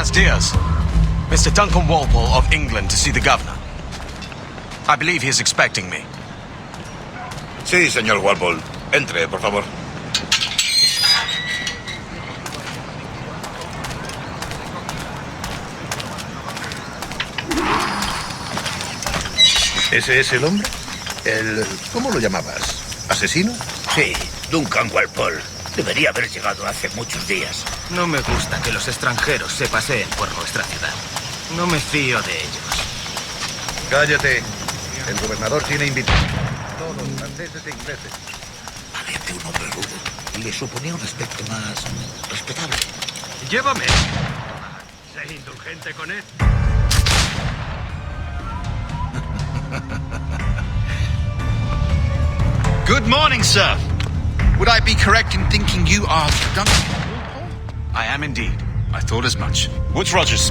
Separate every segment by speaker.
Speaker 1: Buenos dias. Mr. Duncan Walpole of England to see the governor. I believe he is expecting me.
Speaker 2: Sí, señor Walpole. Entre, por favor.
Speaker 3: ¿Ese es el hombre? ¿Cómo lo llamabas? ¿Asesino?
Speaker 4: Sí, Duncan Walpole. Debería haber llegado hace muchos días.
Speaker 5: No me gusta que los extranjeros se paseen por nuestra ciudad. No me fío de ellos.
Speaker 3: Cállate. El gobernador tiene invitados. Todos franceses e ingleses.
Speaker 4: Parece un hombre rudo. Le suponía un aspecto más respetable.
Speaker 5: Llévame. Sé indulgente con él.
Speaker 6: Good morning, sir. Would I be correct in thinking you are Duncan?
Speaker 1: I am indeed.
Speaker 6: I thought as much. Woods Rogers.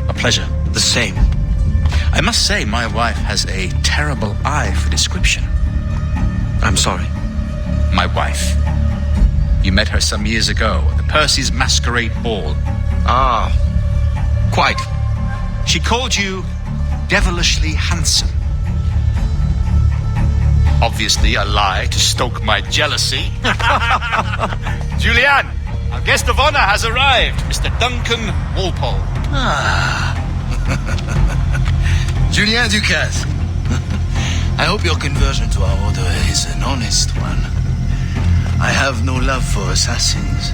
Speaker 6: A pleasure. The same. I must say, my wife has a terrible eye for description.
Speaker 1: I'm sorry.
Speaker 6: My wife. You met her some years ago at the Percy's Masquerade Ball.
Speaker 1: Ah, quite.
Speaker 6: She called you devilishly handsome. Obviously a lie to stoke my jealousy. Julianne, our guest of honor has arrived, Mr. Duncan Walpole.
Speaker 7: Julien Ducasse. I hope your conversion to our order is an honest one. I have no love for assassins,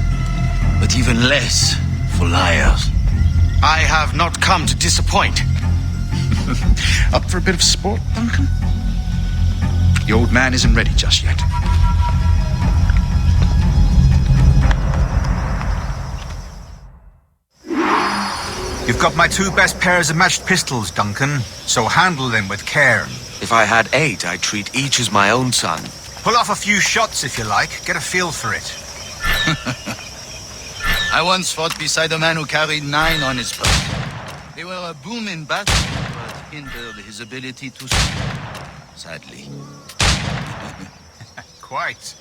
Speaker 7: but even less for liars.
Speaker 1: I have not come to disappoint.
Speaker 6: Up for a bit of sport, Duncan? The old man isn't ready just yet.
Speaker 8: You've got my 2 best pairs of matched pistols, Duncan, so handle them with care.
Speaker 1: If I had 8, I'd treat each as my own son.
Speaker 8: Pull off a few shots if you like, get a feel for it.
Speaker 7: I once fought beside a man who carried 9 on his back. They were a boom in battle, but hindered his ability to speak, sadly.
Speaker 8: Quite.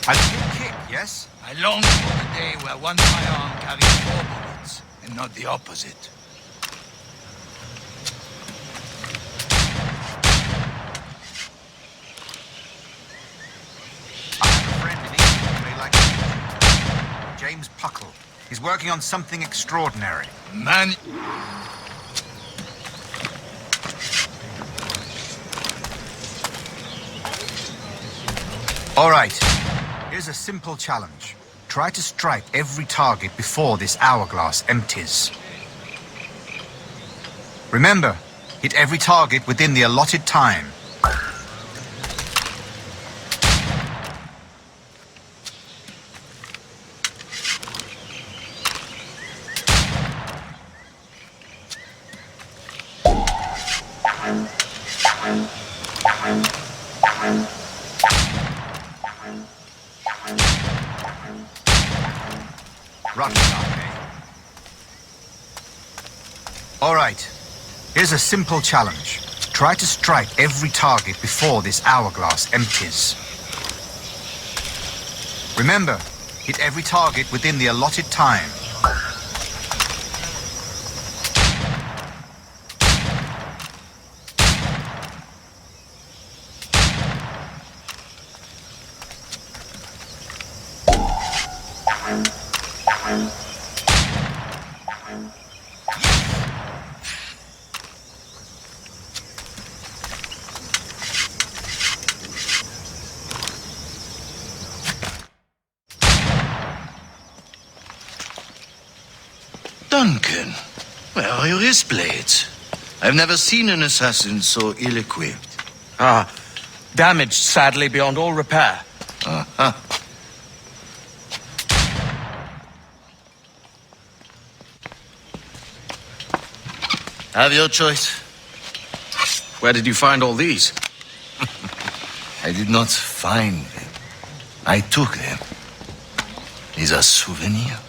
Speaker 8: A good kick, yes?
Speaker 7: I long for the day where one firearm carries 4 bullets, and not the opposite.
Speaker 8: I have a friend in England who may like it. James Puckle. He's working on something extraordinary.
Speaker 7: Man...
Speaker 8: All right. Here's a simple challenge. Try to strike every target before this hourglass empties. Remember, hit every target within the allotted time. All right. Here's a simple challenge. Try to strike every target before this hourglass empties. Remember, hit every target within the allotted time.
Speaker 7: Duncan, where are your wrist blades? I've never seen an assassin so ill-equipped.
Speaker 1: Ah, damaged sadly beyond all repair.
Speaker 7: Uh-huh. Have your choice.
Speaker 1: Where did you find all these?
Speaker 7: I did not find them. I took them. These are souvenirs.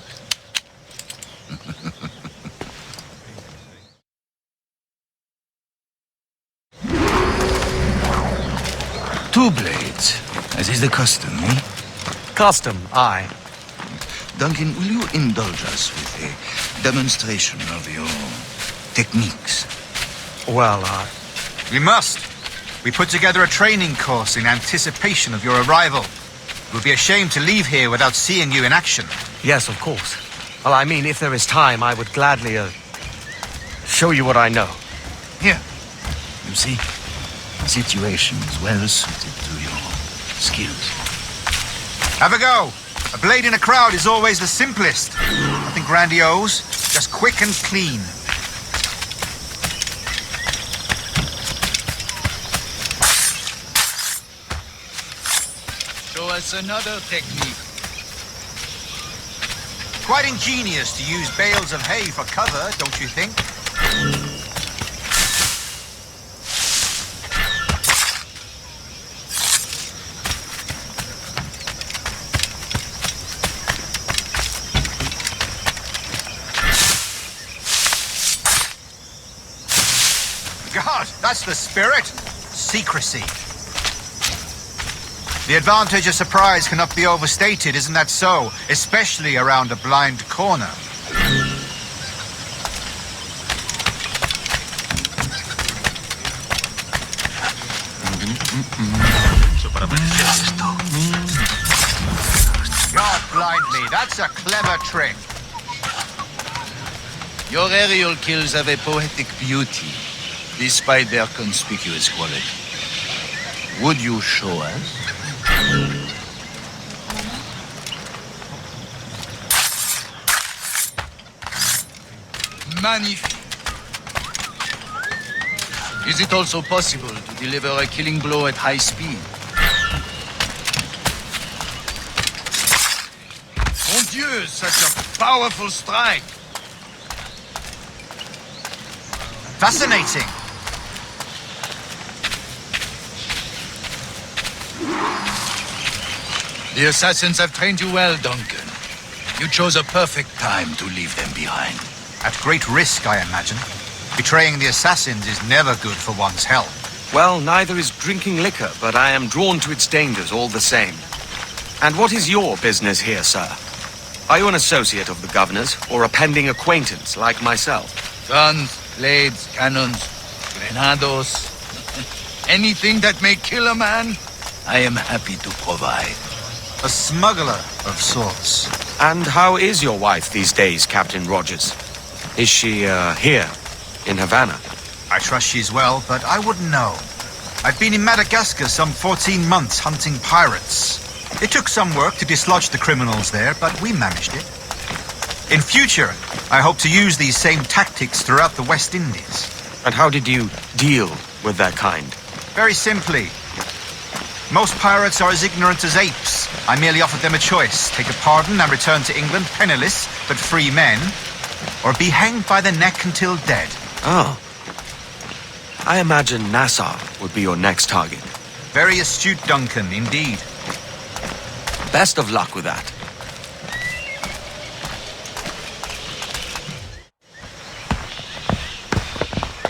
Speaker 7: 2 blades, as is the custom, eh?
Speaker 1: Custom, aye.
Speaker 7: Duncan, will you indulge us with a demonstration of your techniques?
Speaker 1: Well,
Speaker 8: We must. We put together a training course in anticipation of your arrival. It would be a shame to leave here without seeing you in action.
Speaker 1: yes, of course. Well, I mean, if there is time, I would gladly, show you what I know.
Speaker 7: Here. You see, situations well suited to your skills.
Speaker 8: Have a go. A blade in a crowd is always the simplest. Nothing grandiose, just quick and clean.
Speaker 7: Show us another technique.
Speaker 8: Quite ingenious to use bales of hay for cover, don't you think? God, that's the spirit. Secrecy. The advantage of surprise cannot be overstated, isn't that so? Especially around a blind corner. God blind me, that's a clever trick.
Speaker 7: Your aerial kills have a poetic beauty, despite their conspicuous quality. Would you show us? Magnifique. Is it also possible to deliver a killing blow at high speed? Mon Dieu, such a powerful strike!
Speaker 8: Fascinating.
Speaker 7: The assassins have trained you well, Duncan. You chose a perfect time to leave them behind.
Speaker 8: At great risk, I imagine. Betraying the assassins is never good for one's health.
Speaker 1: Well, neither is drinking liquor, but I am drawn to its dangers all the same. And what is your business here, sir? Are you an associate of the governor's, or a pending acquaintance like myself?
Speaker 7: Guns, blades, cannons, grenados, anything that may kill a man, I am happy to provide.
Speaker 8: A smuggler of sorts.
Speaker 1: And how is your wife these days, Captain Rogers? Is she, here, in Havana?
Speaker 8: I trust she's well, but I wouldn't know. I've been in Madagascar some 14 months hunting pirates. It took some work to dislodge the criminals there, but we managed it. In future, I hope to use these same tactics throughout the West Indies.
Speaker 1: And how did you deal with that kind?
Speaker 8: Very simply. Most pirates are as ignorant as apes. I merely offered them a choice. Take a pardon and return to England penniless, but free men, or be hanged by the neck until dead.
Speaker 1: Oh. I imagine Nassau would be your next target.
Speaker 8: Very astute, Duncan, indeed.
Speaker 1: Best of luck with that.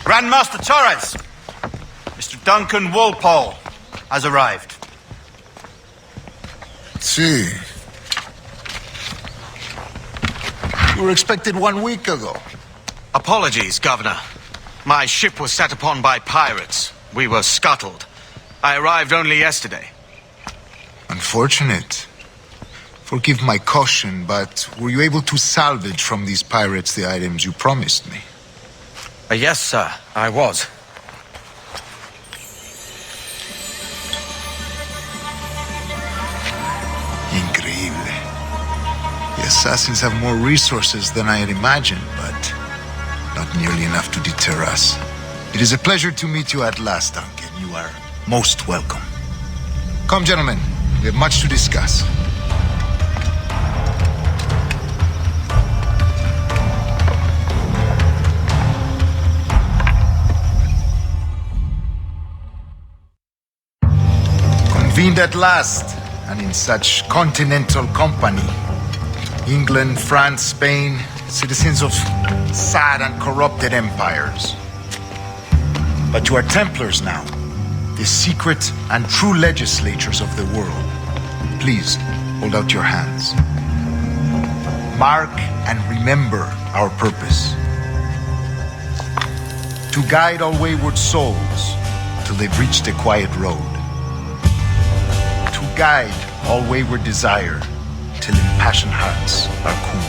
Speaker 8: Grandmaster Torres! Mr. Duncan Walpole has arrived.
Speaker 2: See. You were expected 1 week ago.
Speaker 1: Apologies, Governor. My ship was set upon by pirates. We were scuttled. I arrived only yesterday.
Speaker 2: Unfortunate. Forgive my caution, but were you able to salvage from these pirates the items you promised me?
Speaker 1: Yes, sir, I was.
Speaker 2: Increíble. The assassins have more resources than I had imagined, but not nearly enough to deter us. It is a pleasure to meet you at last, Duncan. You are most welcome. Come, gentlemen. We have much to discuss. Convened at last, and in such continental company. England, France, Spain, citizens of sad and corrupted empires. But you are Templars now, the secret and true legislatures of the world. Please, hold out your hands. Mark and remember our purpose. To guide all wayward souls till they've reached a quiet road. To guide all wayward desire till impassioned hearts are cool.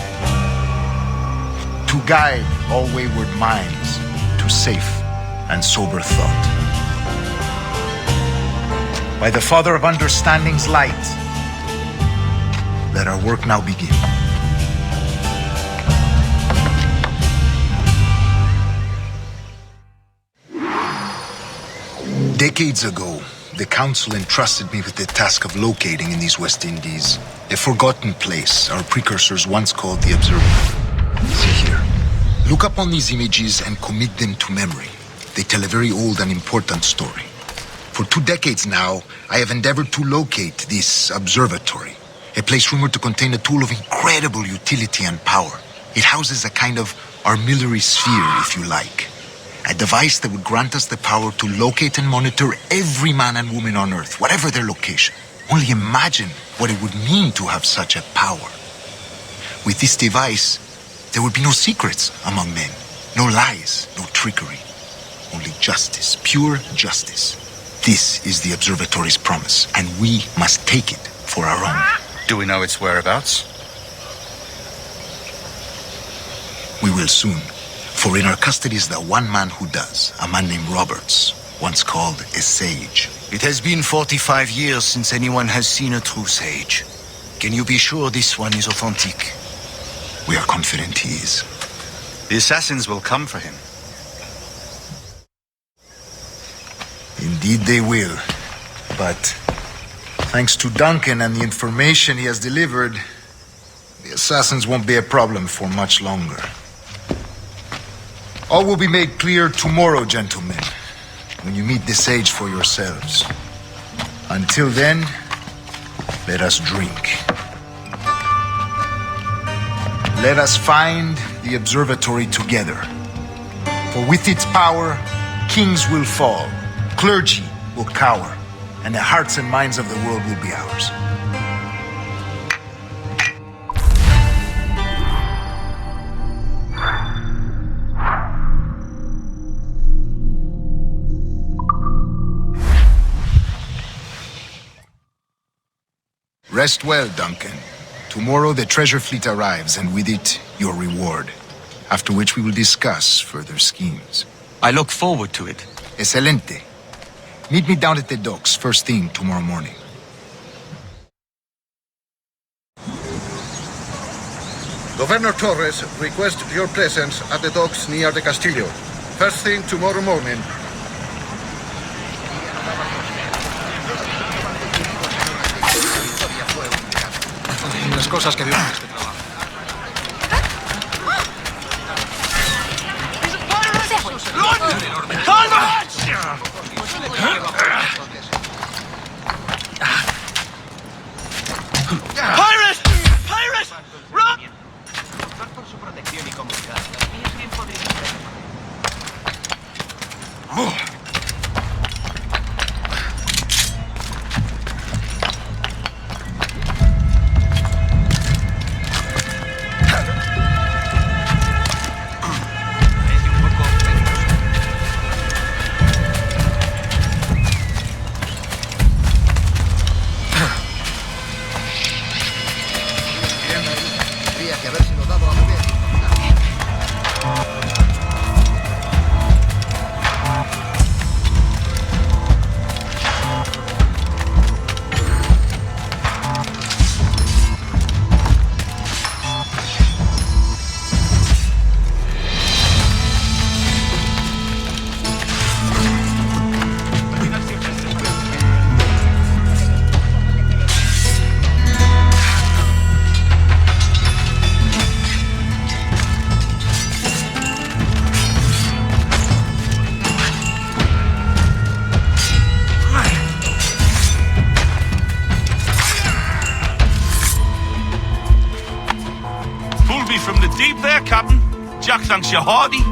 Speaker 2: To guide all wayward minds to safe and sober thought. By the Father of Understanding's light, let our work now begin. Decades ago, the Council entrusted me with the task of locating in these West Indies a forgotten place our precursors once called the Observatory. See here. Look up on these images and commit them to memory. They tell a very old and important story. For 2 decades now, I have endeavored to locate this observatory, a place rumored to contain a tool of incredible utility and power. It houses a kind of armillary sphere, if you like. A device that would grant us the power to locate and monitor every man and woman on Earth, whatever their location. Only imagine what it would mean to have such a power. With this device, there would be no secrets among men, no lies, no trickery. Only justice, pure justice. This is the observatory's promise, and we must take it for our own.
Speaker 6: Do we know its whereabouts?
Speaker 2: We will soon. For in our custody is the one man who does, a man named Roberts, once called a sage.
Speaker 7: It has been 45 years since anyone has seen a true sage. Can you be sure this one is authentic?
Speaker 2: We are confident he is.
Speaker 6: The assassins will come for him.
Speaker 2: Indeed they will. But thanks to Duncan and the information he has delivered, the assassins won't be a problem for much longer. All will be made clear tomorrow, gentlemen, when you meet the sage for yourselves. Until then, let us drink. Let us find the observatory together. For with its power, kings will fall, clergy will cower, and the hearts and minds of the world will be ours. Rest well, Duncan. Tomorrow the treasure fleet arrives, and with it, your reward. After which we will discuss further schemes.
Speaker 1: I look forward to it.
Speaker 2: Excelente. Meet me down at the docks first thing tomorrow morning.
Speaker 3: Governor Torres requests your presence at the docks near the Castillo. First thing tomorrow morning.
Speaker 9: Las cosas que duran este trabajo.
Speaker 5: ¡Pirates! ¡Pirates! ¡Run! Por su protección y comunidad. Bien podría ser.
Speaker 10: From the deep there, Captain. Jack thanks you hearty.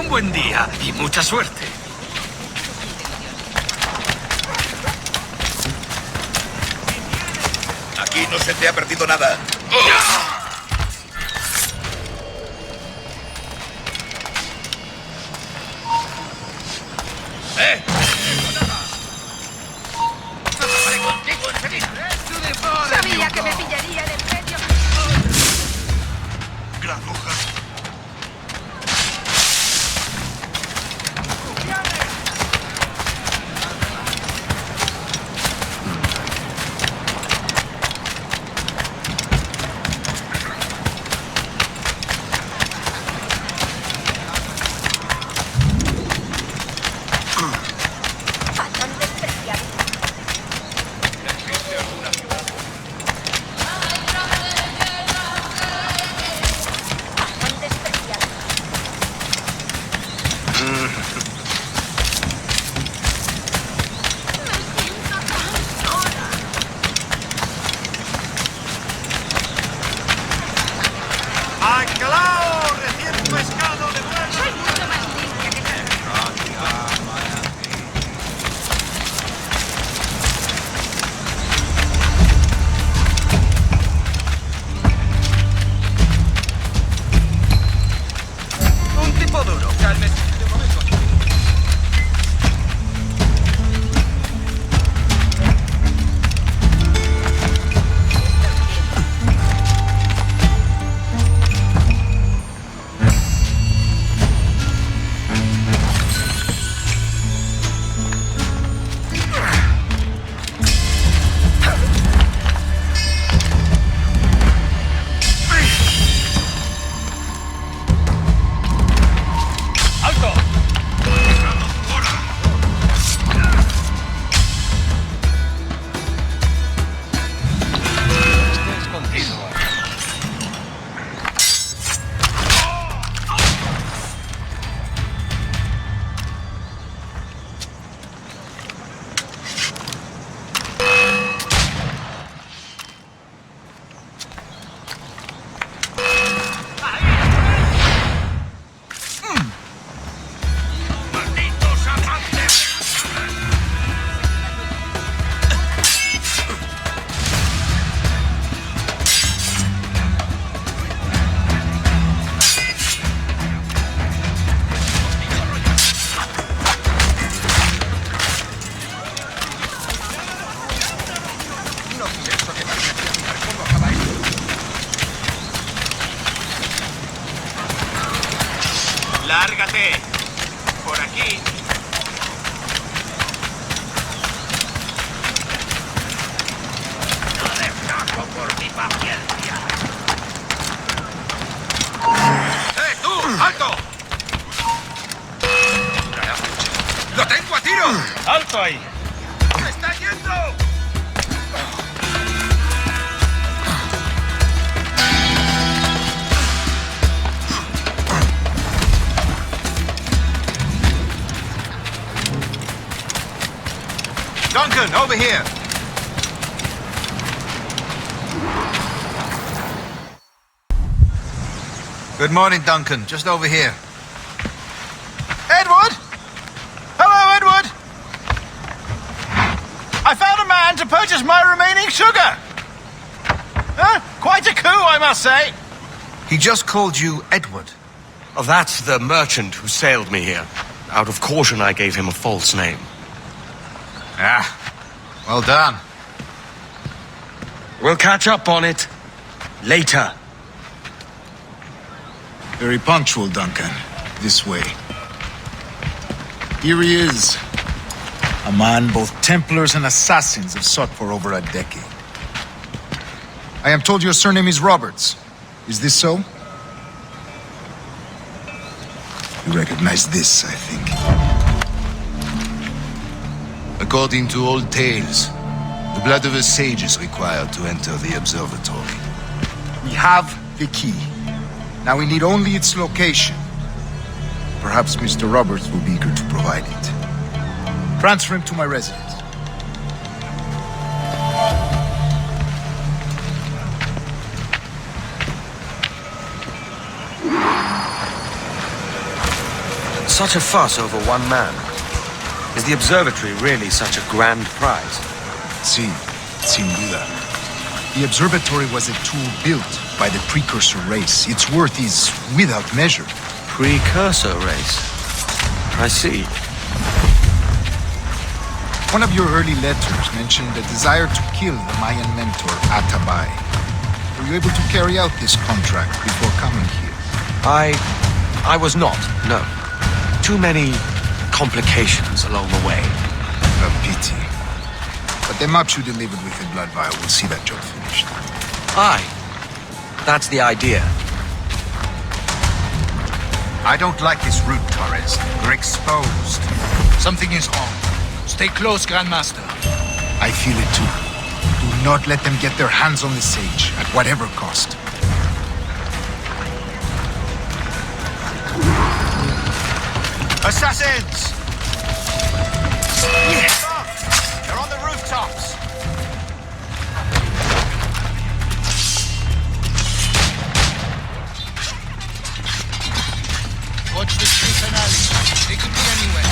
Speaker 1: Buen día y mucha suerte.
Speaker 4: Aquí no se te ha perdido nada.
Speaker 11: Sabía que me pillaría de en medio.
Speaker 4: Granuja.
Speaker 5: ¡Lárgate! Por aquí.
Speaker 10: ¡Alto ahí!
Speaker 5: ¡Se está yendo!
Speaker 8: Duncan, over here. Good morning, Duncan. Just over here. Edward! Hello, Edward! I found a man to purchase my remaining sugar! Huh? Quite a coup, I must say. He just called you Edward.
Speaker 1: Oh, that's the merchant who sailed me here. Out of caution, I gave him a false name.
Speaker 8: Ah, well done.
Speaker 1: We'll catch up on it later.
Speaker 2: Very punctual, Duncan. This way. Here he is. A man both Templars and Assassins have sought for over a decade. I am told your surname is Roberts. Is this so? You recognize this, I think.
Speaker 7: According to old tales, the blood of a sage is required to enter the observatory.
Speaker 2: We have the key. Now we need only its location. Perhaps Mr. Roberts will be eager to provide it. Transfer him to my residence.
Speaker 1: Such a fuss over one man. Is the observatory really such a grand prize?
Speaker 2: Si, sin duda. The observatory was a tool built by the precursor race. Its worth is without measure.
Speaker 1: Precursor race? I see.
Speaker 2: One of your early letters mentioned a desire to kill the Mayan mentor, Atabay. Were you able to carry out this contract before coming here?
Speaker 1: I was not, no. Too many complications along the way.
Speaker 2: A pity. But the maps you delivered with the blood vial will see that job finished.
Speaker 1: Aye. That's the idea.
Speaker 8: I don't like this route, Torres. We're exposed.
Speaker 9: Something is wrong. Stay close, Grandmaster.
Speaker 2: I feel it too. Do not let them get their hands on the sage, at whatever cost.
Speaker 8: Assassins! They're on the rooftops!
Speaker 9: Watch the streets and alleys. They could be anywhere.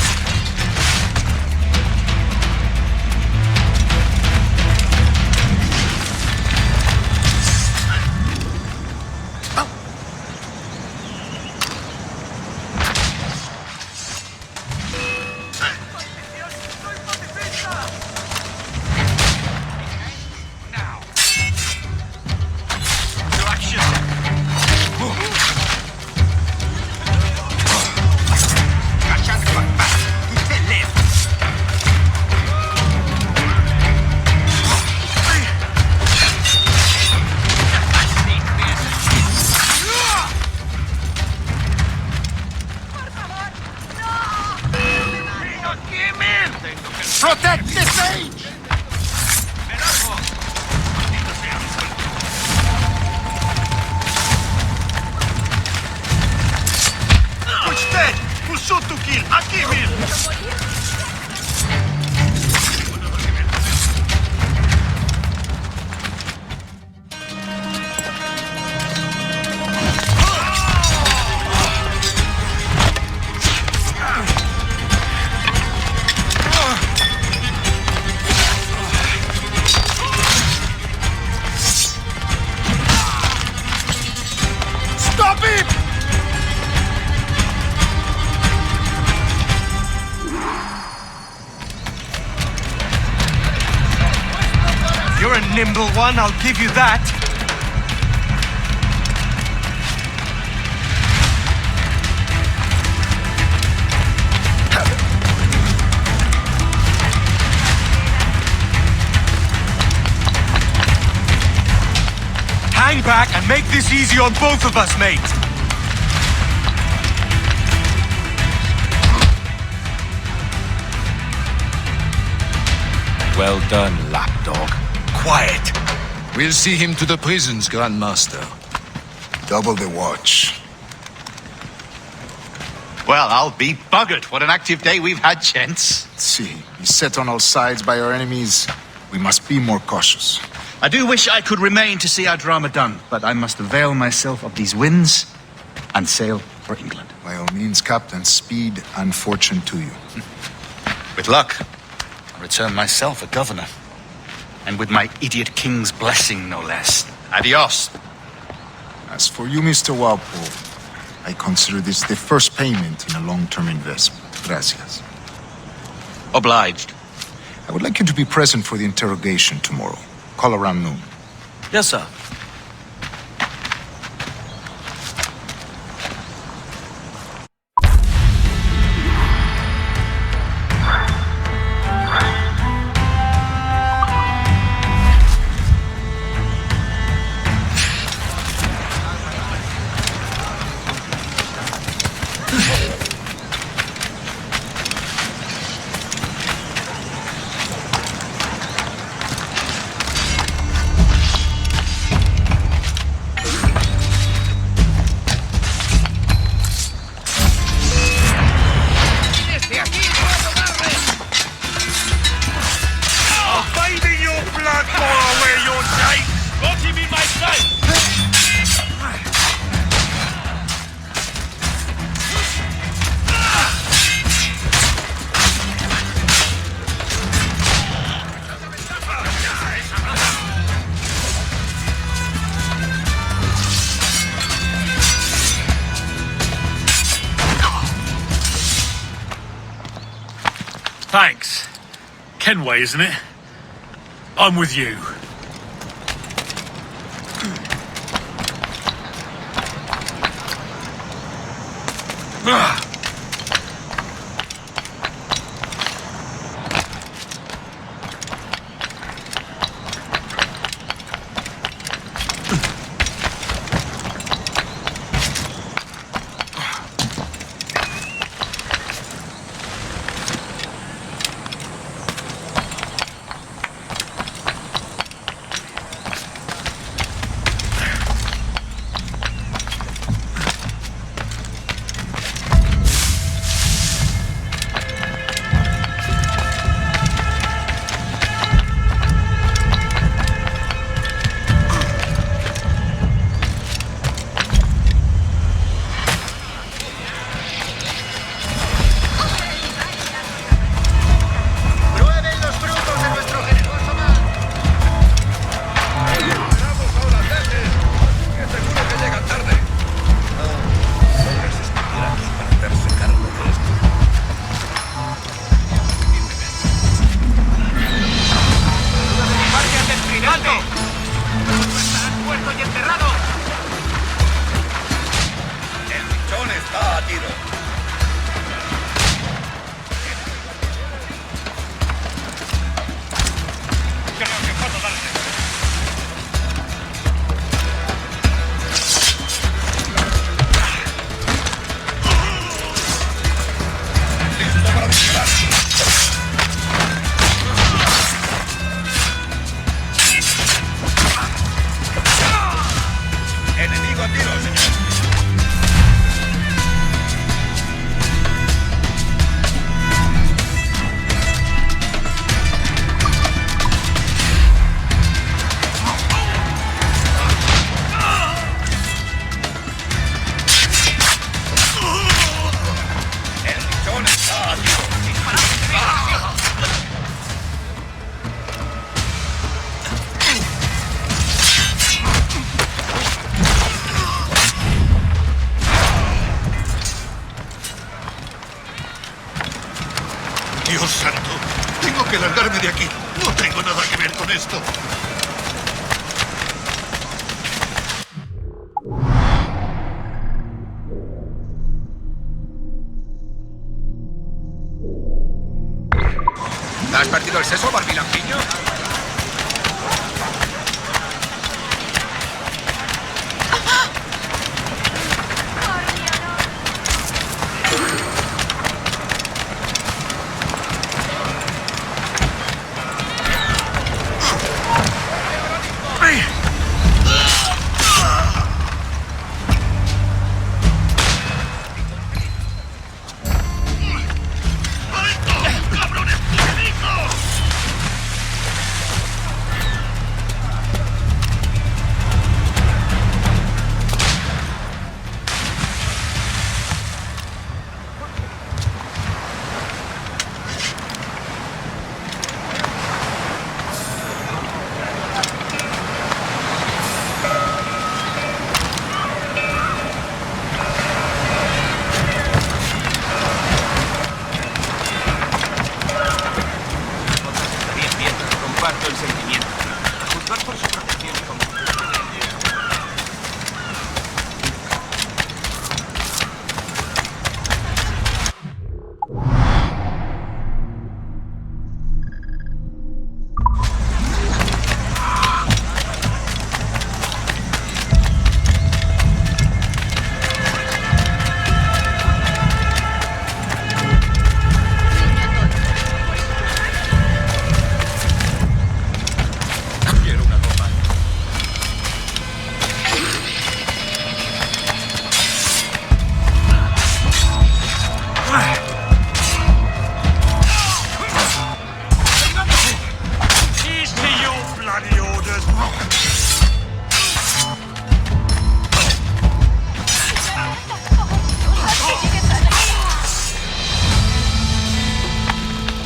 Speaker 2: Protect the sage!
Speaker 5: Usted! Who shoot to kill? Aquí mismo!
Speaker 1: You're a nimble one, I'll give you that. Hang back and make this easy on both of us, mate.
Speaker 9: Well done, lapdog.
Speaker 2: Quiet.
Speaker 9: We'll see him to the prisons, Grandmaster.
Speaker 2: Double the watch.
Speaker 8: Well, I'll be buggered. What an active day we've had, gents.
Speaker 2: See, beset on all sides by our enemies. We must be more cautious.
Speaker 8: I do wish I could remain to see our drama done, but I must avail myself of these winds and sail for England.
Speaker 2: By all means, Captain, speed and fortune to you.
Speaker 8: With luck, I'll return myself a governor. And with my idiot king's blessing, no less. Adios.
Speaker 2: As for you, Mr. Walpole, I consider this the first payment in a long-term investment. Gracias.
Speaker 1: Obliged.
Speaker 2: I would like you to be present for the interrogation tomorrow. Call around noon.
Speaker 1: Yes, sir.
Speaker 10: Thanks. Kenway, isn't it? I'm with you.
Speaker 4: Dios santo, tengo que largarme de aquí. No tengo nada que ver con esto.
Speaker 9: ¿Has partido el seso, barbilampiño?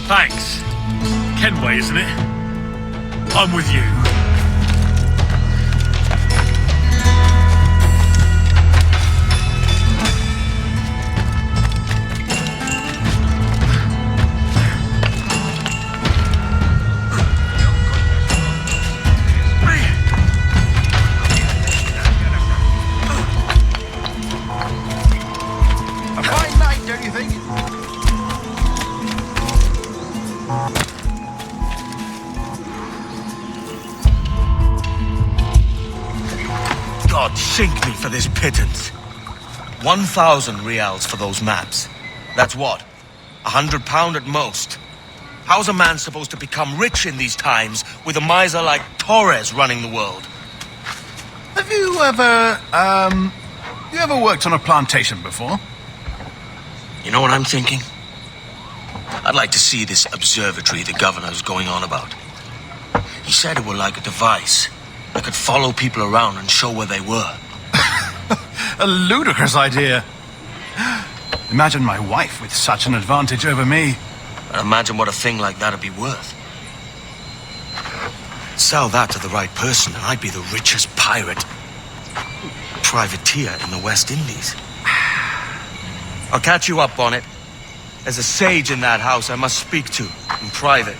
Speaker 10: Thanks. Kenway, isn't it? I'm with you.
Speaker 8: A fine night, don't you think?
Speaker 1: God sink me for this pittance. 1,000 reals for those maps. That's what? £100 at most. How's a man supposed to become rich in these times with a miser like Torres running the world?
Speaker 12: Have you ever worked on a plantation before?
Speaker 1: You know what I'm thinking? I'd like to see this observatory the governor's going on about. He said it were like a device that could follow people around and show where they were.
Speaker 12: A ludicrous idea. Imagine my wife with such an advantage over me.
Speaker 1: And imagine what a thing like that'd be worth. Sell that to the right person and I'd be the richest pirate privateer in the West Indies. I'll catch you up on it. There's a sage in that house I must speak to in private.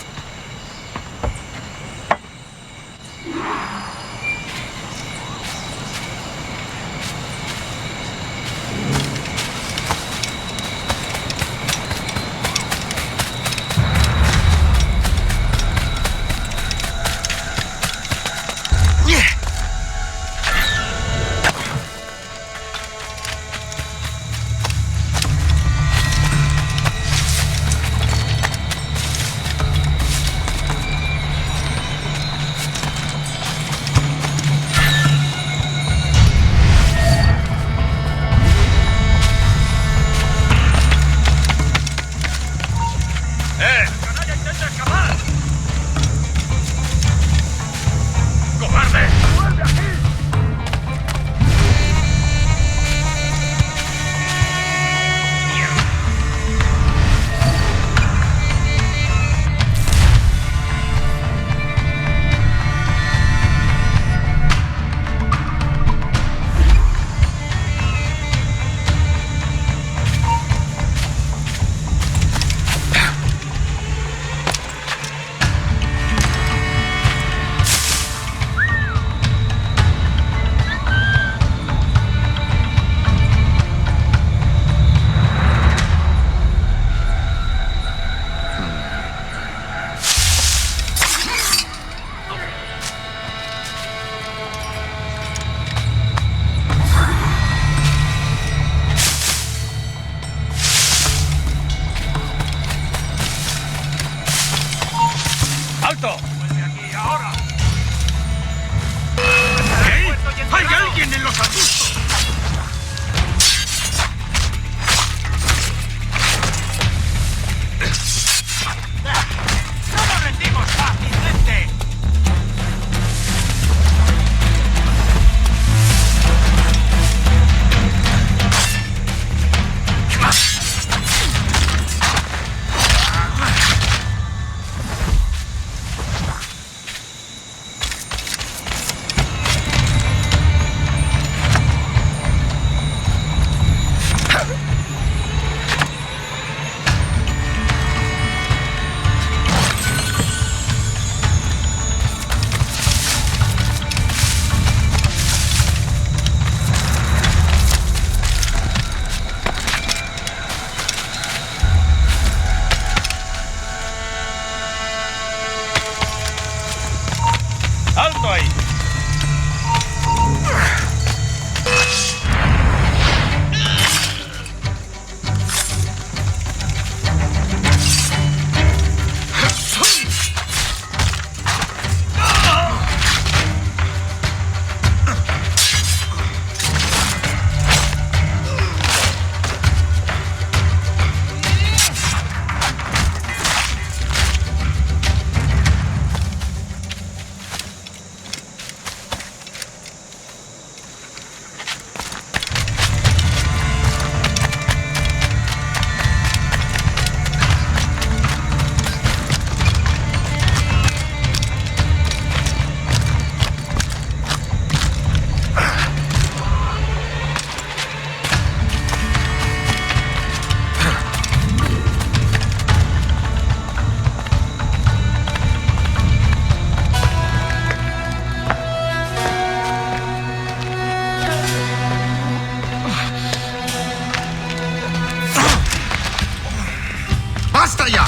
Speaker 2: Basta ya!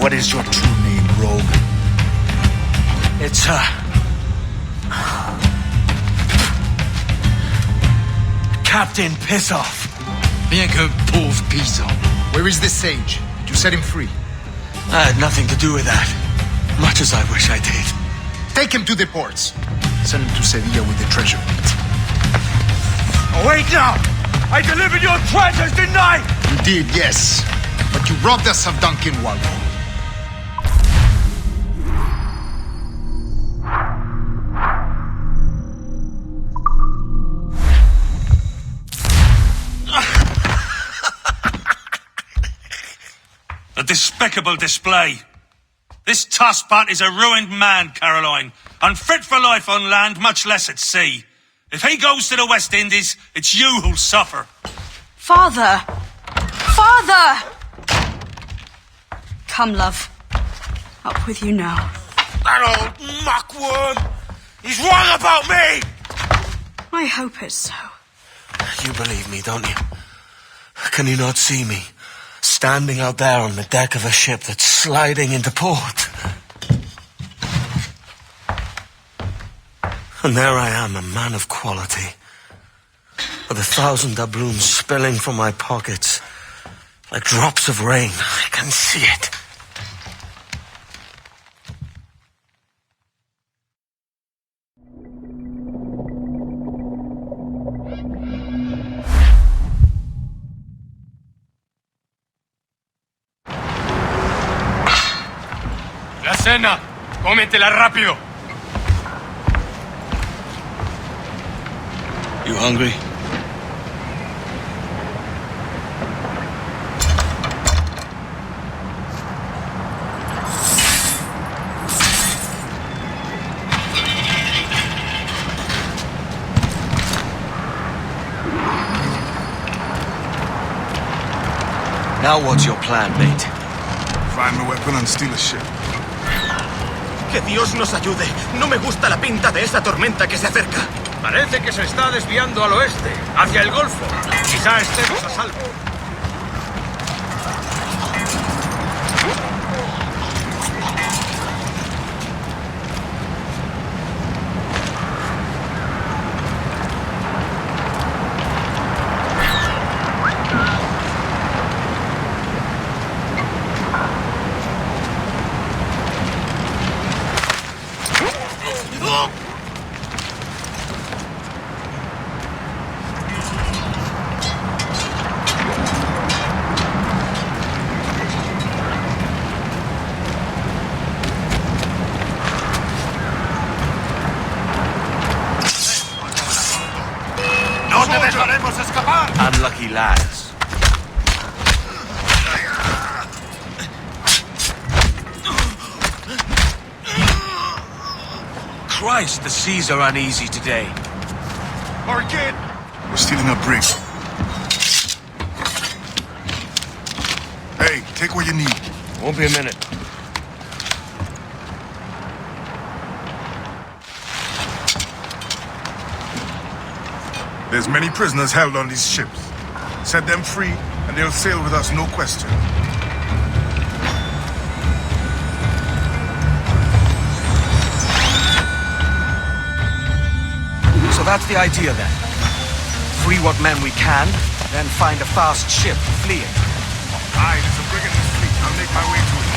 Speaker 2: What is your true name, rogue?
Speaker 1: It's Captain Pissoff.
Speaker 7: Bien que pauvre paysan.
Speaker 2: Where is this sage? Did you set him free?
Speaker 1: I had nothing to do with that. Much as I wish I did.
Speaker 2: Take him to the ports. Send him to Sevilla with the treasure.
Speaker 1: Wait now! I delivered your treasures, didn't I?
Speaker 2: You did, yes. But you robbed us of Duncan Waldo.
Speaker 10: A despicable display. This tosspot is a ruined man, Caroline. Unfit for life on land, much less at sea. If he goes to the West Indies, it's you who'll suffer.
Speaker 13: Father! Father! Come, love. Up with you now.
Speaker 1: That old muckworm! He's wrong about me!
Speaker 13: I hope it's so.
Speaker 1: You believe me, don't you? Can you not see me? Standing out there on the deck of a ship that's sliding into port. And there I am, a man of quality, with 1,000 doubloons spilling from my pockets like drops of rain. I can see it.
Speaker 9: La cena. Cómetela rápido.
Speaker 1: You hungry? Now what's your plan, mate?
Speaker 4: Find a weapon and steal a ship.
Speaker 5: Que Dios nos ayude. No me gusta la pinta de esa tormenta que se acerca.
Speaker 9: Parece que se está desviando al oeste, hacia el Golfo. Quizá estemos a salvo.
Speaker 1: Unlucky lads. Christ, the seas are uneasy today.
Speaker 4: Market! We're stealing a brig. Hey, take what you need.
Speaker 1: Won't be a minute.
Speaker 4: There's many prisoners held on these ships. Set them free, and they'll sail with us, no question.
Speaker 1: So that's the idea then. Free what men we can, then find a fast ship to flee in.
Speaker 4: Aye, there's a brig in this fleet. I'll make my way to it.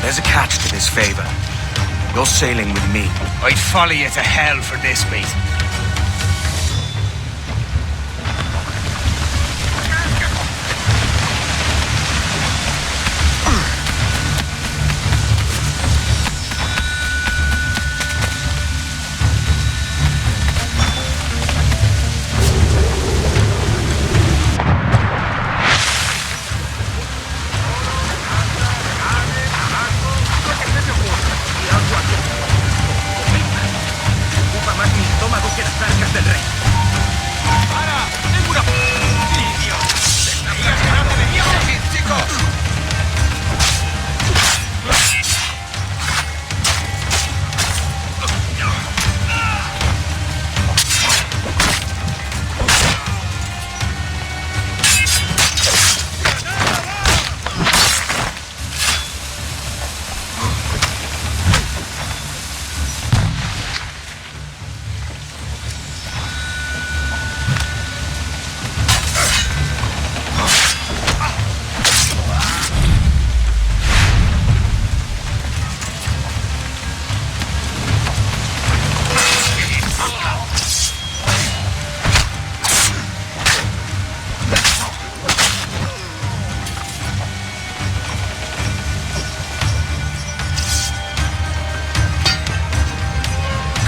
Speaker 1: There's a catch to this favor. You're sailing with me.
Speaker 5: I'd follow you to hell for this, mate.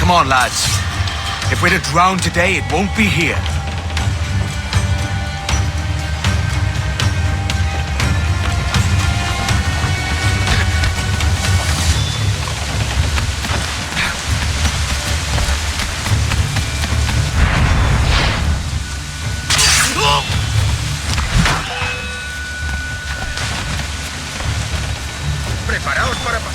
Speaker 1: Come on, lads. If we're to drown today, it won't be here.
Speaker 5: Preparaos para...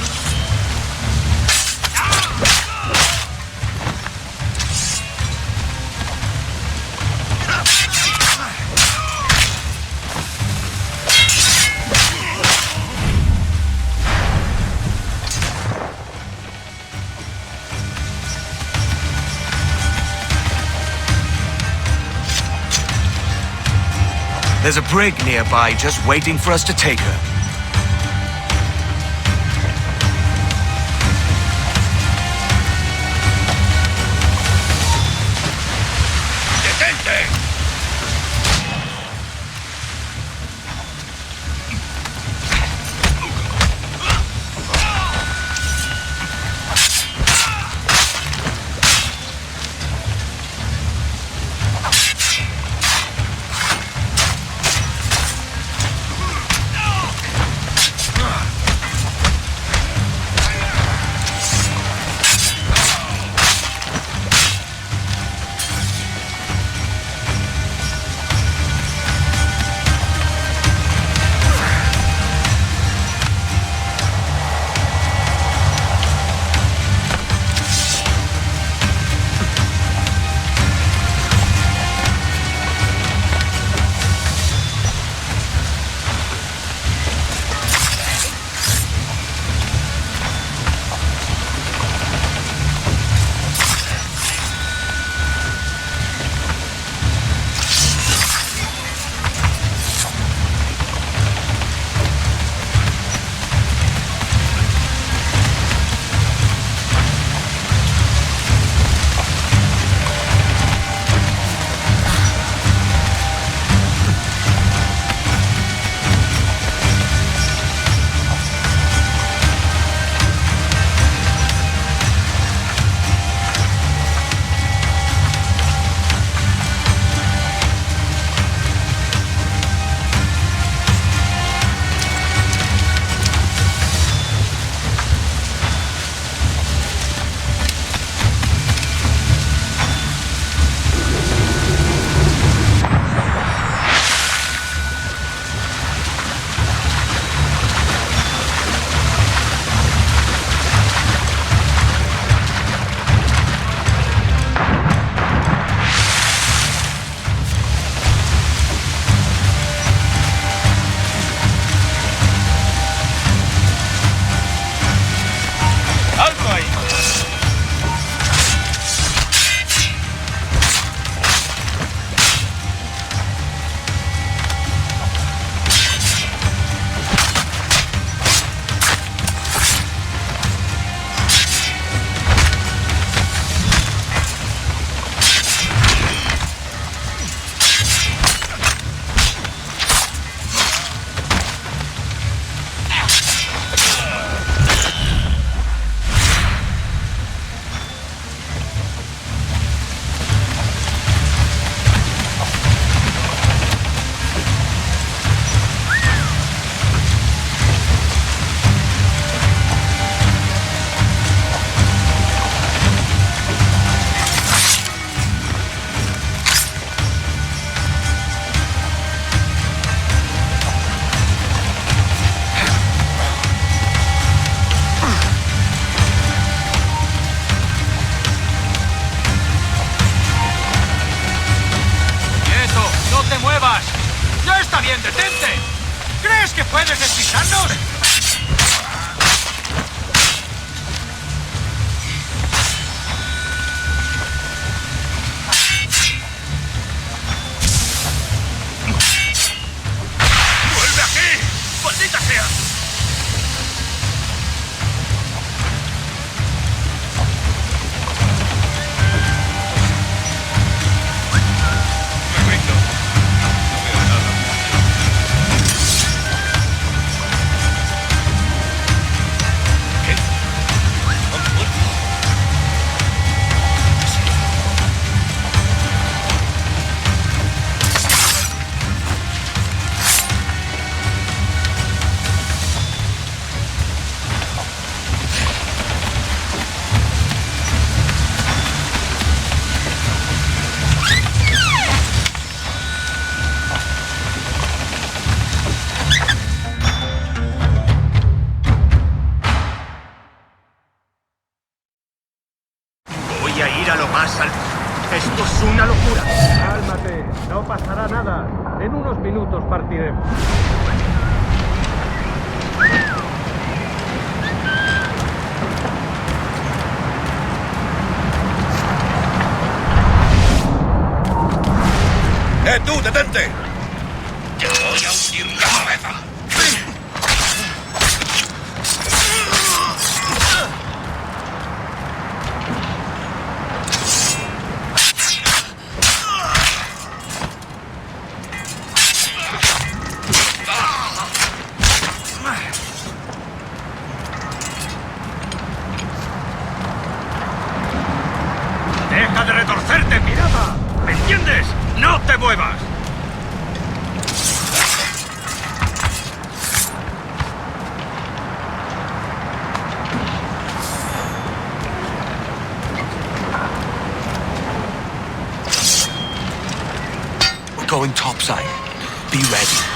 Speaker 1: There's a brig nearby just waiting for us to take her.
Speaker 5: ¡Detente!
Speaker 9: ¿Crees que puedes despistarnos?
Speaker 4: ¡Vuelve aquí! ¡Maldita sea!
Speaker 9: Voy a ir a lo más alto. Esto es una locura. Cálmate, no pasará nada. En unos minutos partiremos.
Speaker 4: ¡Tú, detente! ¡Te voy a hundir la cabeza!
Speaker 9: ¡Deja de retorcerte, pirata! ¿Me entiendes? ¡No te muevas!
Speaker 1: We're going topside. Be ready.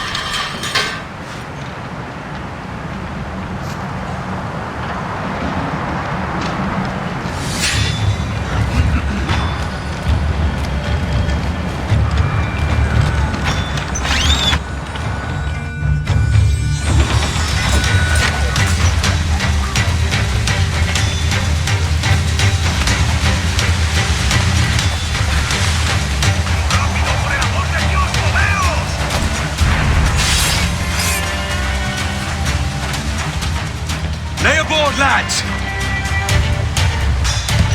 Speaker 10: Lay aboard, lads!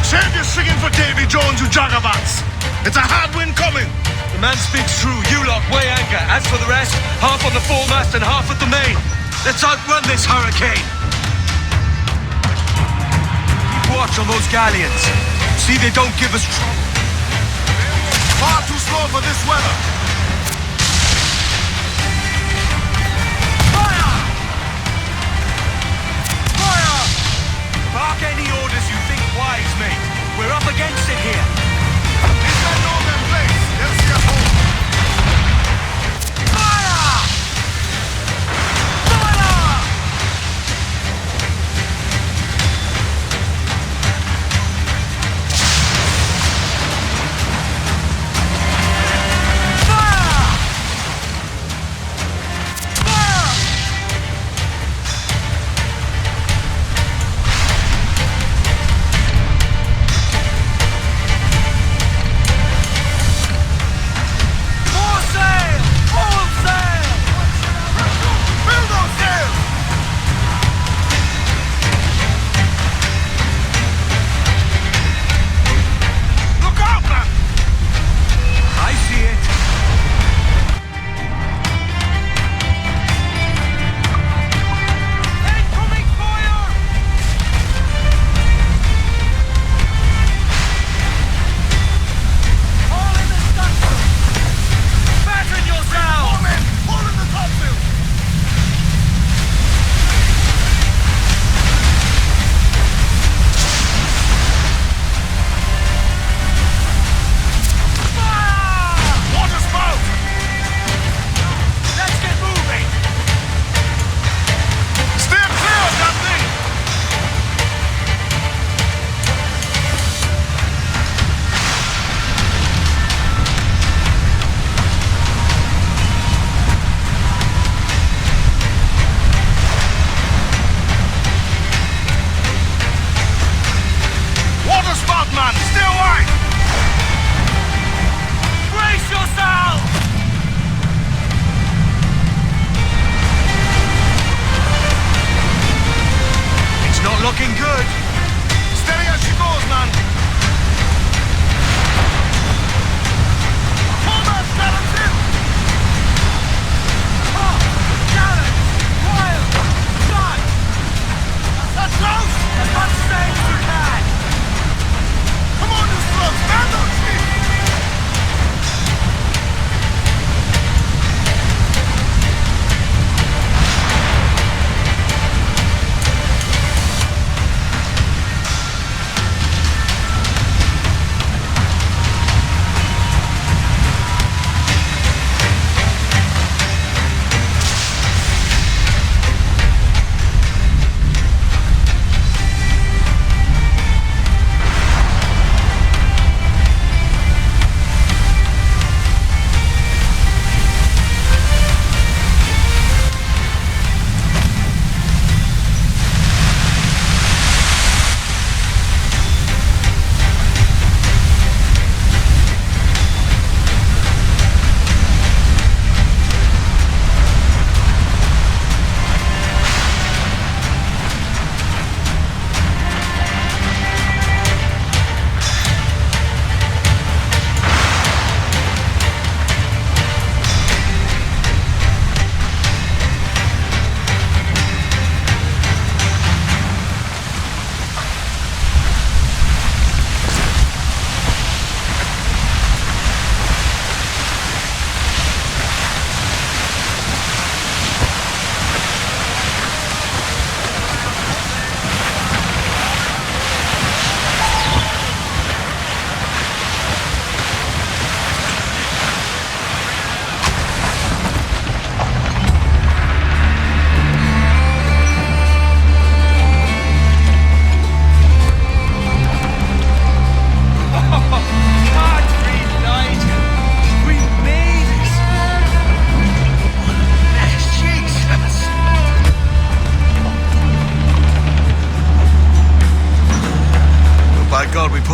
Speaker 4: Save your singing for Davy Jones, you jagabats! It's a hard wind coming!
Speaker 1: The man speaks true. You lot weigh anchor. As for the rest, half on the foremast and half at the main. Let's outrun this hurricane. Keep watch on those galleons. See they don't give us trouble.
Speaker 4: Far too slow for this weather!
Speaker 1: Bark any orders you think wise, mate. We're up against it here.
Speaker 4: Is that northern place? They'll see us home!
Speaker 1: Fire! Fire!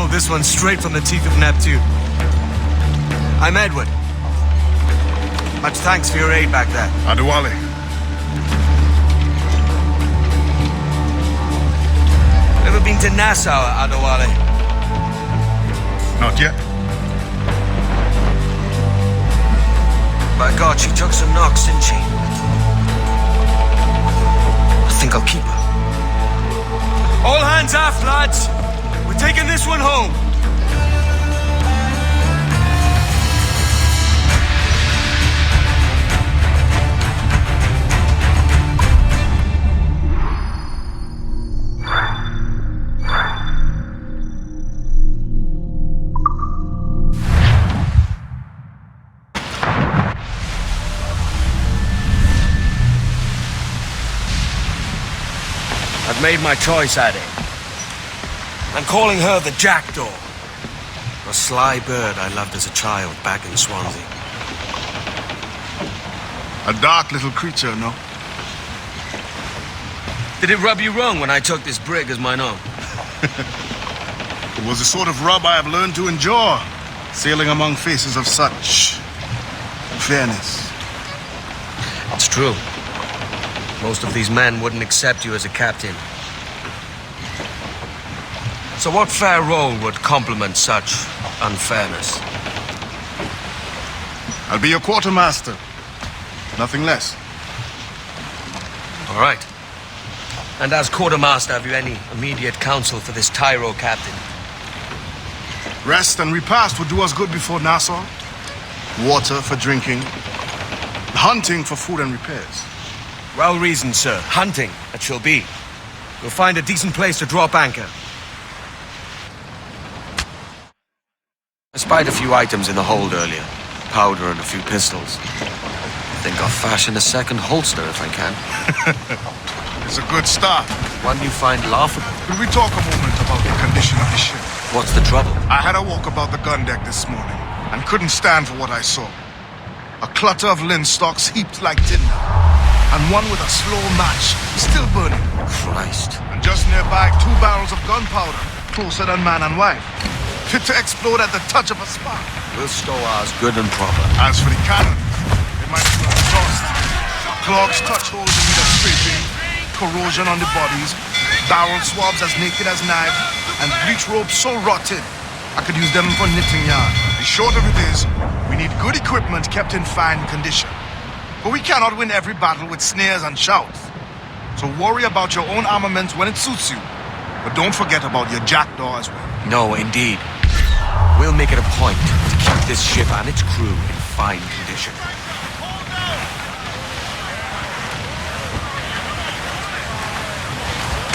Speaker 1: pulled this one straight from the teeth of Neptune. I'm Edward. Much thanks for your aid back there.
Speaker 4: Adewale.
Speaker 1: Ever been to Nassau, Adewale?
Speaker 4: Not yet.
Speaker 1: By God, she took some knocks, didn't she? I think I'll keep her. All hands aft, lads. We're taking this one home. I've made my choice, Addy. I'm calling her the Jackdaw. A sly bird I loved as a child back in Swansea.
Speaker 4: A dark little creature, no?
Speaker 1: Did it rub you wrong when I took this brig as mine own?
Speaker 4: It was the sort of rub I have learned to endure, sailing among faces of such fairness.
Speaker 1: It's true. Most of these men wouldn't accept you as a captain. So what fair role would complement such unfairness?
Speaker 4: I'll be your quartermaster. Nothing less.
Speaker 1: All right. And as quartermaster, have you any immediate counsel for this Tyro captain?
Speaker 4: Rest and repast would do us good before Nassau. Water for drinking. Hunting for food and repairs.
Speaker 1: Well reasoned, sir. Hunting, it shall be. We'll find a decent place to drop anchor. I spied a few items in the hold earlier. Powder and a few pistols. I think I'll fashion a second holster if I can.
Speaker 4: It's a good start.
Speaker 1: One you find laughable.
Speaker 4: Could we talk a moment about the condition of the ship?
Speaker 1: What's the trouble?
Speaker 4: I had a walk about the gun deck this morning and couldn't stand for what I saw. A clutter of linstocks heaped like tinder. And one with a slow match, still burning.
Speaker 1: Christ.
Speaker 4: And just nearby, 2 barrels of gunpowder, closer than man and wife. Fit to explode at the touch of a spark.
Speaker 1: We'll stow ours good and proper.
Speaker 4: As for the cannons, they might be exhaust. Clogs, touch holes in need of scraping, corrosion on the bodies, barrel swabs as naked as knives, and bleach ropes so rotted, I could use them for knitting yarn. The short of it is, we need good equipment kept in fine condition. But we cannot win every battle with snares and shouts. So worry about your own armament when it suits you. But don't forget about your Jackdaw as well.
Speaker 1: No, indeed. We'll make it a point to keep this ship and its crew in fine condition.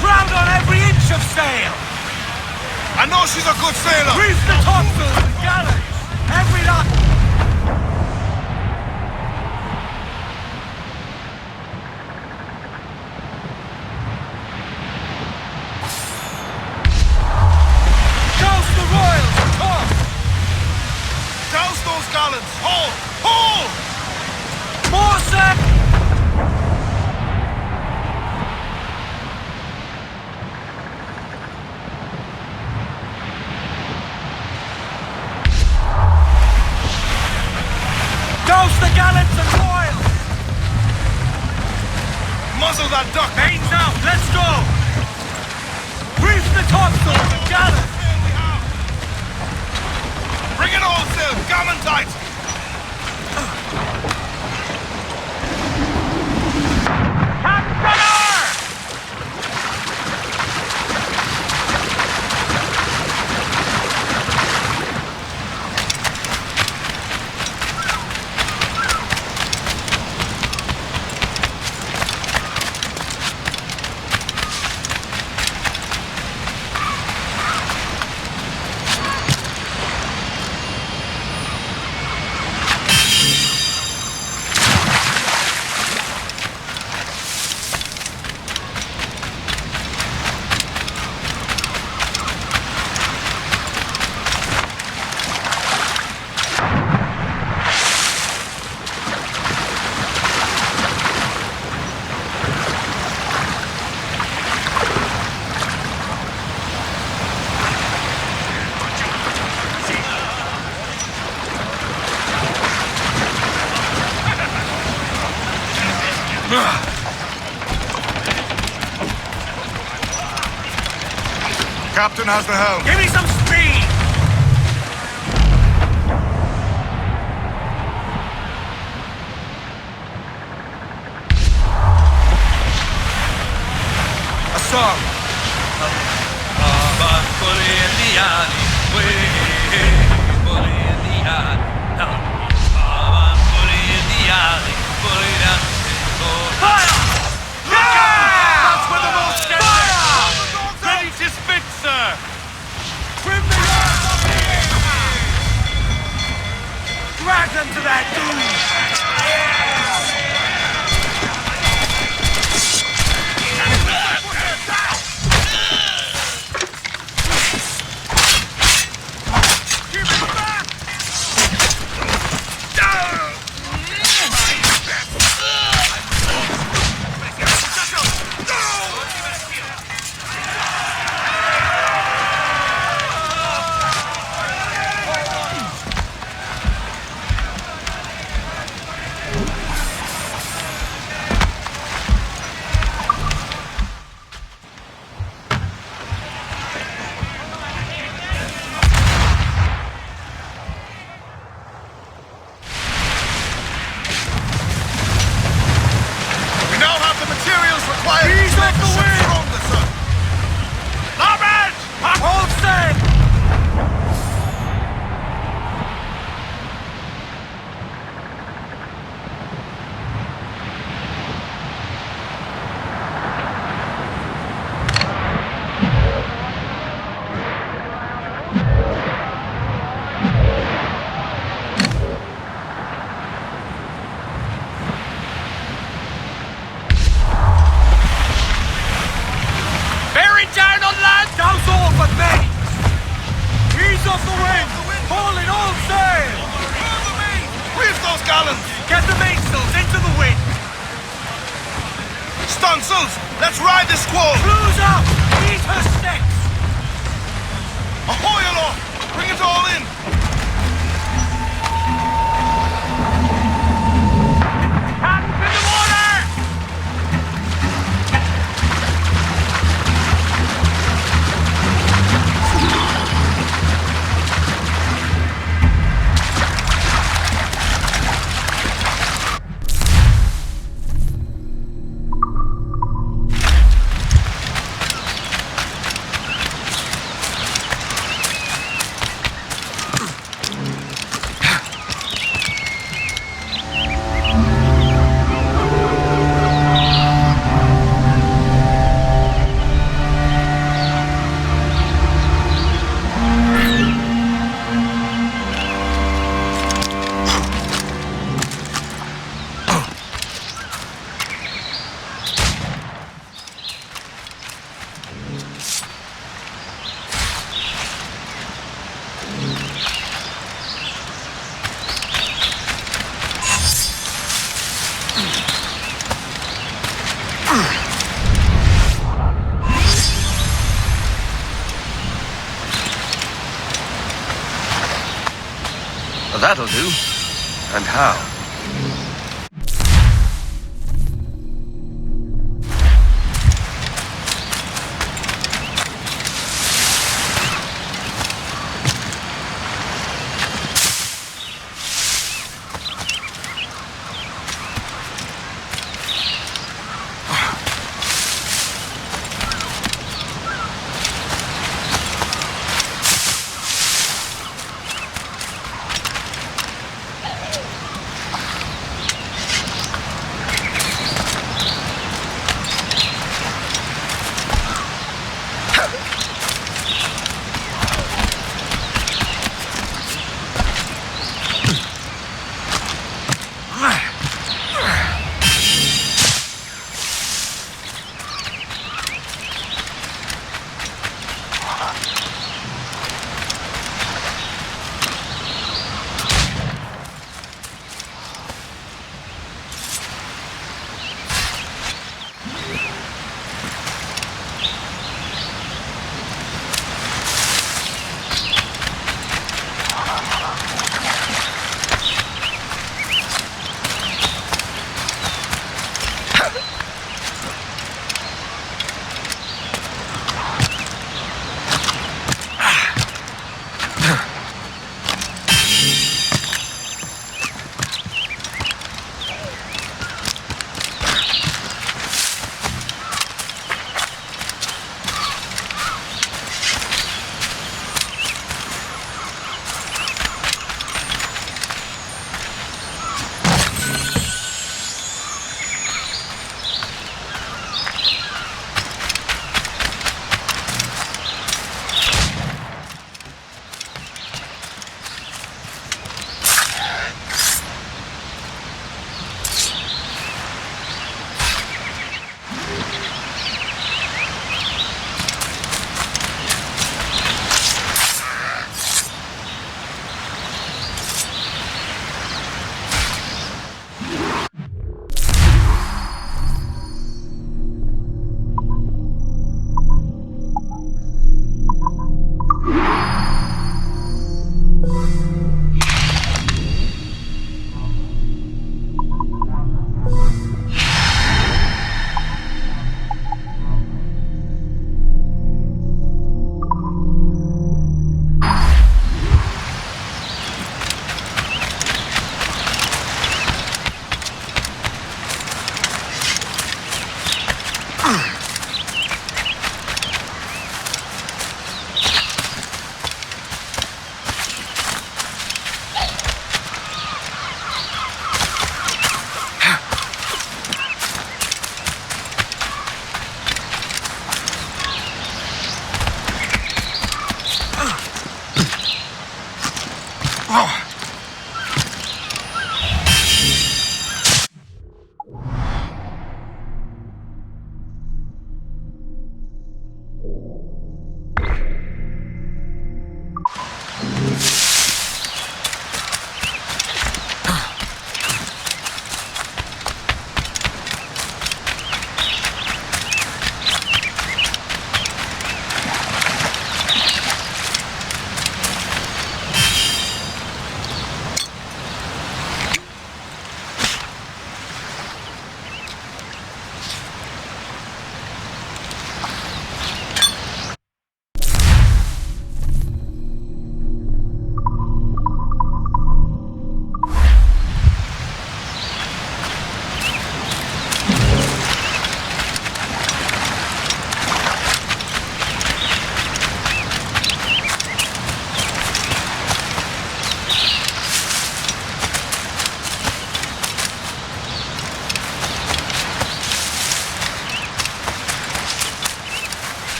Speaker 1: Crowd on every inch of sail!
Speaker 4: I know she's a good sailor!
Speaker 1: Reef the topsails and gallants! Every lot!
Speaker 4: Douse those gallants! Hold! Hold!
Speaker 1: More, sir! Douse the gallants and royals!
Speaker 4: Muzzle that duck!
Speaker 1: Mains out! Let's go! Reef the topsails and gallants!
Speaker 4: Bring it all sail! Gammon tight! Captain has the helm.
Speaker 5: Give me some speed!
Speaker 4: A song.
Speaker 5: That's where the most ready to spit, sir! Trim the yards up here! Drag them to that off the wind! Hauling all sail!
Speaker 4: Reef those gallants!
Speaker 5: Get the mainsails into the wind!
Speaker 4: Stunsails! Let's ride this squall!
Speaker 5: Cruise up! Eat her sticks!
Speaker 4: Ahoy aloft! Bring it all in!
Speaker 5: Hands in the water!
Speaker 1: That'll do. And how?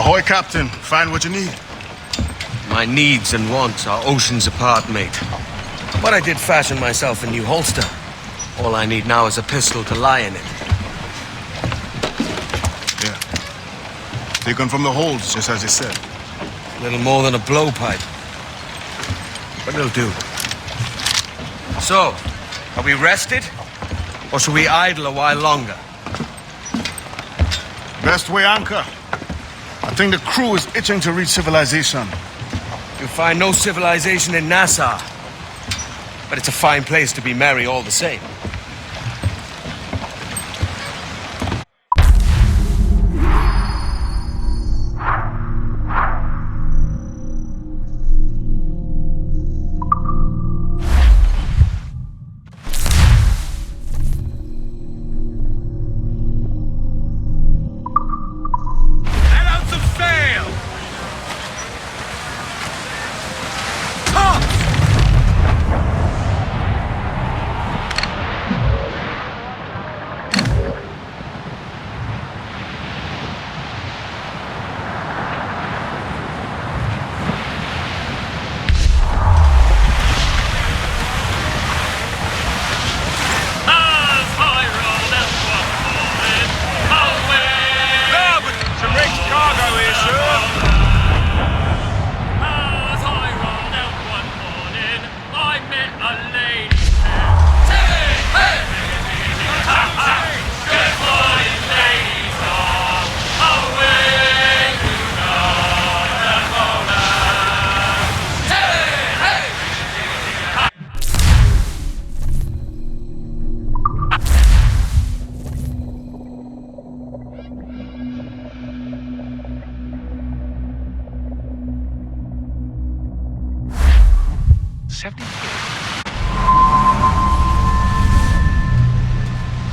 Speaker 4: Ahoy, Captain. Find what you need.
Speaker 1: My needs and wants are oceans apart, mate. But I did fashion myself a new holster. All I need now is a pistol to lie in it.
Speaker 4: Yeah. Taken from the holds, just as you said.
Speaker 1: Little more than a blowpipe. But it'll do. So, are we rested? Or should we idle a while longer?
Speaker 4: Best way anchor. I think the crew is itching to reach civilization.
Speaker 1: You'll find no civilization in Nassau. But it's a fine place to be merry all the same.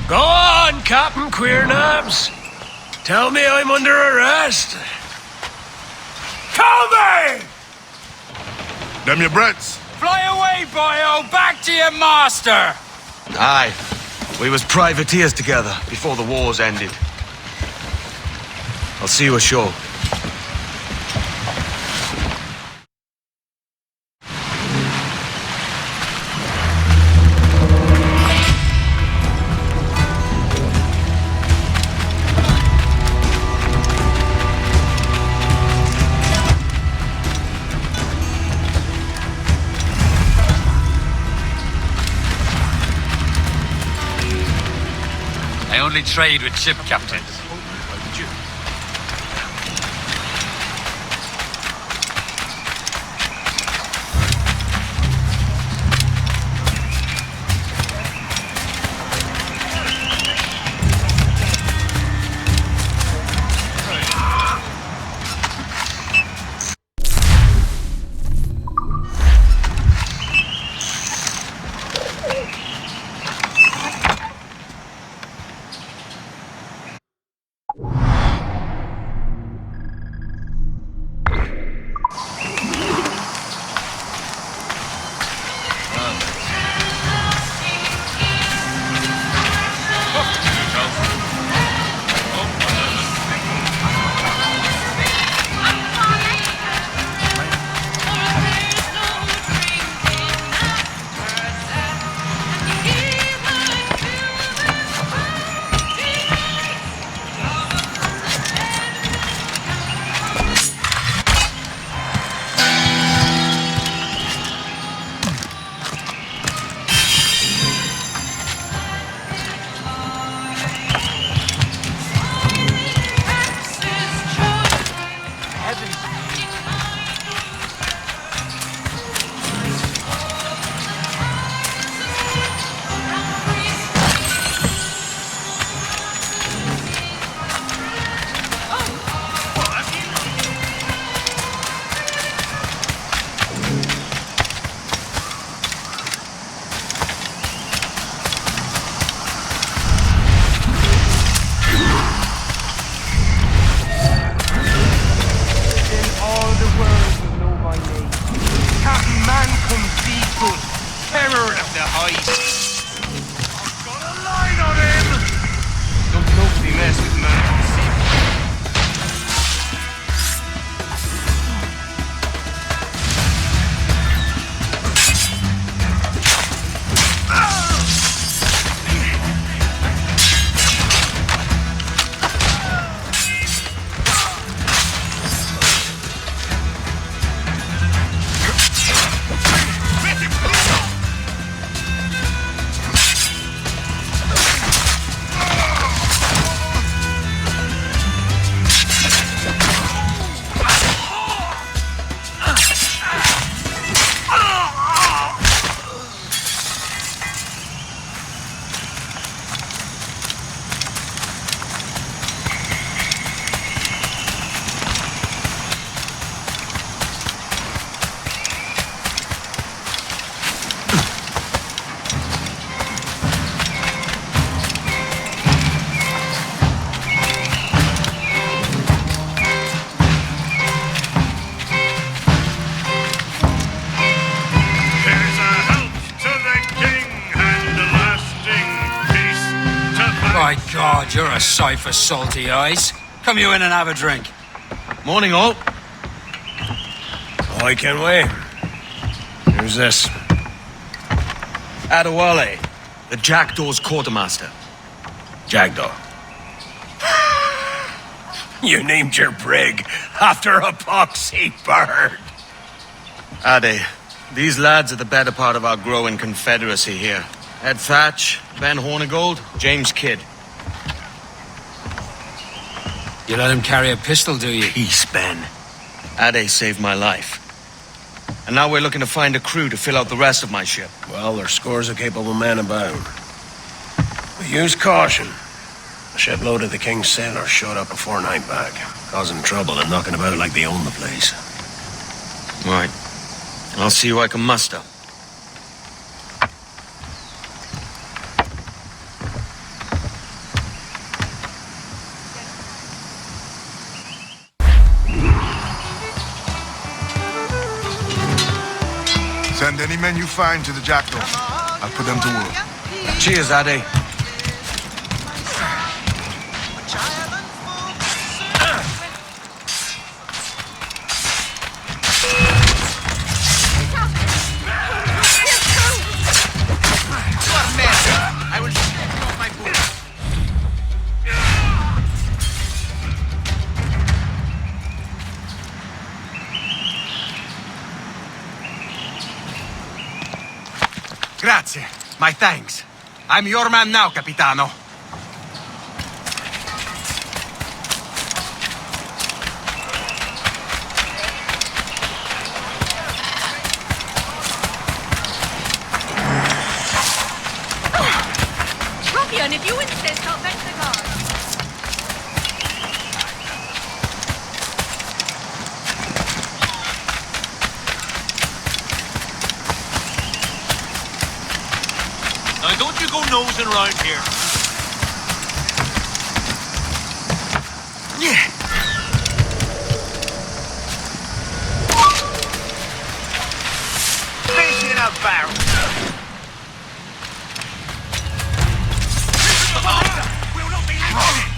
Speaker 9: Go on, Captain Queernabs. Tell me I'm under arrest. Tell me!
Speaker 4: Them your breads.
Speaker 5: Fly away, boyo! Back to your master!
Speaker 1: Aye. We was privateers together before the wars ended. I'll see you ashore.
Speaker 5: I only trade with ship captains.
Speaker 14: God, you're a sight for salty eyes. Come you in and have a drink.
Speaker 1: Morning, all.
Speaker 9: Hi, Kenway. Who's this?
Speaker 1: Adewale, the Jackdaw's quartermaster.
Speaker 9: Jackdaw. You named your brig after a poxy bird.
Speaker 1: Ade, these lads are the better part of our growing confederacy here. Ed Thatch, Ben Hornigold, James Kidd.
Speaker 14: You let him carry a pistol, do you?
Speaker 9: Peace, Ben.
Speaker 1: Ade saved my life. And now we're looking to find a crew to fill out the rest of my ship.
Speaker 9: Well, there's scores of capable men about. But use caution. A shipload of the King's sailors showed up before night back, causing trouble and knocking about like they own the place.
Speaker 1: Right. I'll see who I can muster.
Speaker 4: Send any men you find to the Jackdaw. I'll put them to work.
Speaker 1: Cheers, Ade.
Speaker 5: Grazie. My thanks. I'm your man now, Capitano.
Speaker 11: Ruffian, if you insist, I'll fetch the guard.
Speaker 5: Now, don't you go nosing around here. Yeah. Fish in a barrel. We'll not be leaving.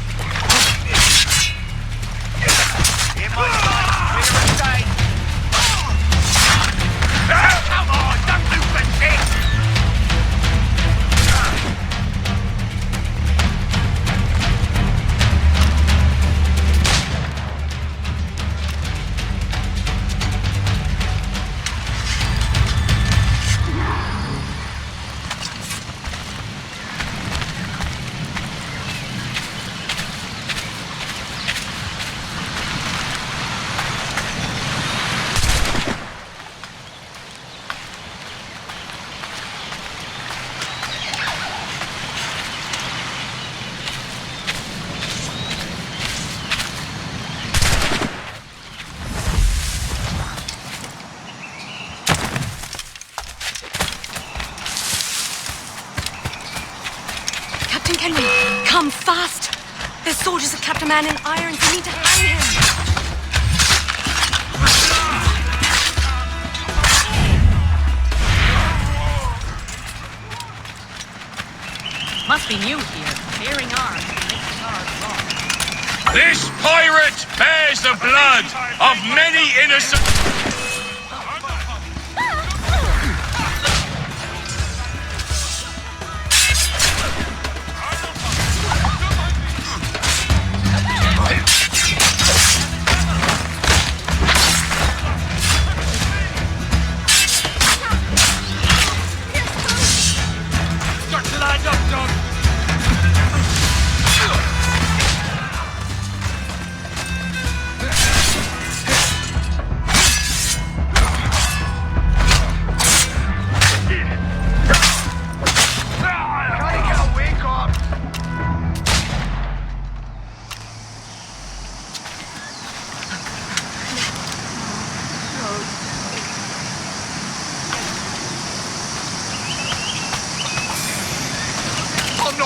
Speaker 5: In my sight, we're a state. Come on, don't do for shit.
Speaker 13: Captain Kenway, come fast! There's soldiers of Captain Man in irons. We need to hang him.
Speaker 11: Must be new here. Bearing arms makes the guard wrong.
Speaker 10: This pirate bears the blood of many innocent...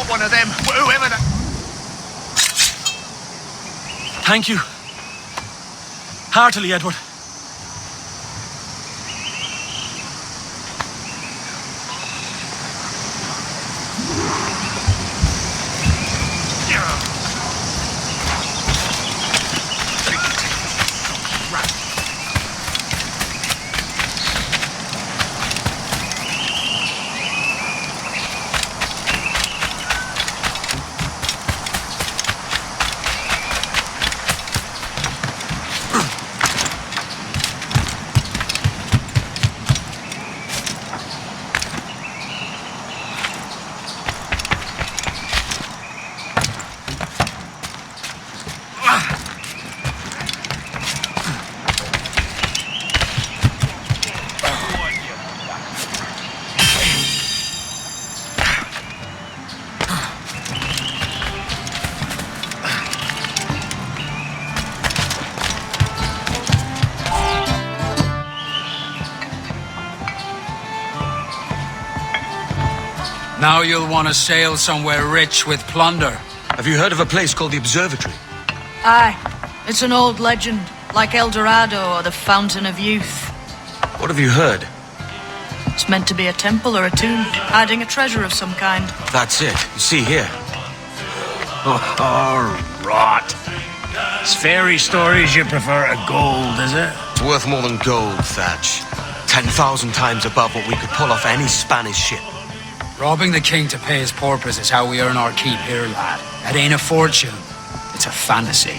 Speaker 5: One of them, whoever that...
Speaker 12: Thank you. Heartily, Edward.
Speaker 14: Now you'll want to sail somewhere rich with plunder.
Speaker 1: Have you heard of a place called the Observatory?
Speaker 15: Aye. It's an old legend, like El Dorado or the Fountain of Youth.
Speaker 1: What have you heard?
Speaker 15: It's meant to be a temple or a tomb, hiding a treasure of some kind.
Speaker 1: That's it. You see here.
Speaker 9: Oh, rot. It's fairy stories you prefer to gold, is it?
Speaker 1: It's worth more than gold, Thatch. 10,000 times above what we could pull off any Spanish ship.
Speaker 14: Robbing the king to pay his porpoise is how we earn our keep here, lad. It ain't a fortune. It's a fantasy.